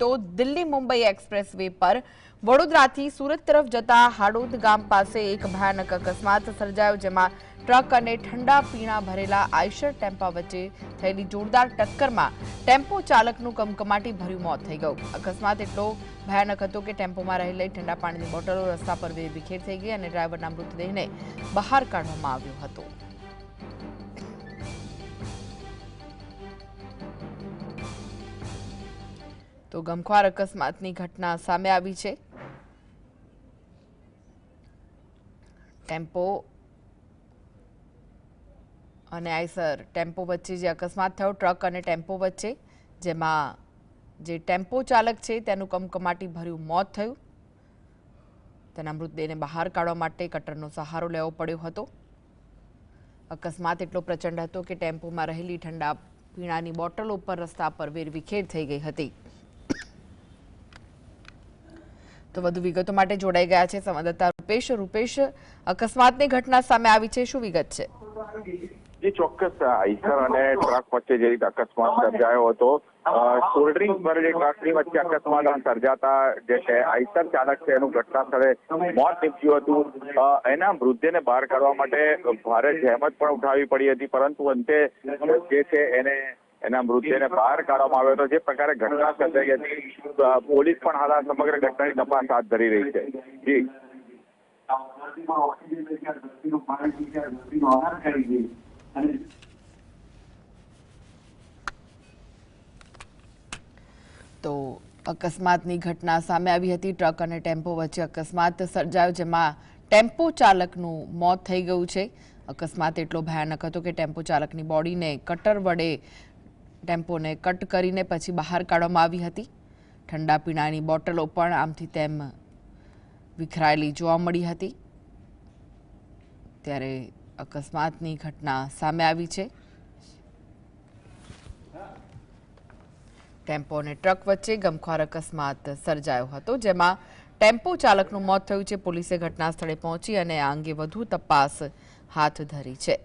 તો Delhi Mumbai express way पर વડોદરાથી સુરત તરફ જતા હાડોદ ગામ પાસે એક ભયાનક અકસ્માત સર્જાયો, જેમાં ટ્રક અને ઠંડા પીણા ભરેલા આઈશર ટેમ્પા વચ્ચે થયેલી જોરદાર ટક્કરમાં ટેમ્પો ચાલકનું કમકમાટી ભર્યું મોત થઈ ગયું। અકસ્માત એટલો ભયાનક હતો કે ટેમ્પોમાં રહેલી ઠંડા પાણીની બોટલો રસ્તા પર વેરવિખેર થઈ ગઈ અને ડ્રાઈવરના મૃતદેહને બહાર કાઢવામાં આવ્યો હતો। તો ગમખ્વાર અકસ્માતની ઘટના સામે આવી છે। ટેમ્પો અને આઈસર ટેમ્પો વચ્ચે જે અકસ્માત થયો, ટ્રક અને ટેમ્પો વચ્ચે, જેમાં જે ટેમ્પો ચાલક છે તેનું કમકમાટી ભર્યું મોત થયું। તેના મૃતદેહને બહાર કાઢવા માટે કટરનો સહારો લેવો પડ્યો હતો। અકસ્માત એટલો પ્રચંડ હતો કે ટેમ્પોમાં રહેલી ઠંડા પીણાની બોટલો પર રસ્તા પર વેરવિખેર થઈ ગઈ હતી। તો વધુ વિગતો માટે જોડાઈ ગયા છે સંવાદદાતા રૂપેશ। રૂપેશ, અકસ્માતની ઘટના સામે આવી છે, શું વિગત છે? જે ચોક્કસ આઈસર અને ટ્રક વચ્ચે જે રીતે અકસ્માત સર્જાયો હતો, કોલ્ડ ડ્રિંક ભરેલી ટ્રકની વચ્ચે અકસ્માત સર્જાતા જે છે આઈસર ચાલક છે એનું ઘટના સ્થળે મોત નીપજ્યું હતું। એના મૃતદેહને બહાર કાઢવા માટે ભારે જહેમત પણ ઉઠાવવી પડી હતી, પરંતુ અંતે જે છે એના મૃતદેહને બહાર કાઢવામાં આવ્યો હતો। જે પ્રકારે ઘટના સર્જાઈ હતી, પોલીસ પણ હાલ સમગ્ર ઘટનાની તપાસ હાથ ધરી રહી છે। જી તો અકસ્માતની ઘટના સામે આવી હતી। ટ્રક અને ટેમ્પો વચ્ચે અકસ્માત સર્જાયો, જેમાં ટેમ્પો ચાલકનું મોત થઈ ગયું છે। અકસ્માત એટલો ભયાનક હતો કે ટેમ્પો ચાલકની બોડીને કટર વડે ટેમ્પોને કટ કરીને પછી બહાર કાઢવામાં આવી હતી। ઠંડા પીણાની બોટલો પણ આમથી તેમ વિખરાયેલી જોવા મળી હતી। ત્યારે અકસ્માતની ઘટના સામે આવી છે। ટેમ્પો અને ટ્રક વચ્ચે ગમખ્વાર અકસ્માત સર્જાયો હતો, જેમાં ટેમ્પો ચાલકનું મોત થયું છે। પોલીસે ઘટના સ્થળે પહોંચી અને આ અંગે વધુ તપાસ હાથ ધરી છે।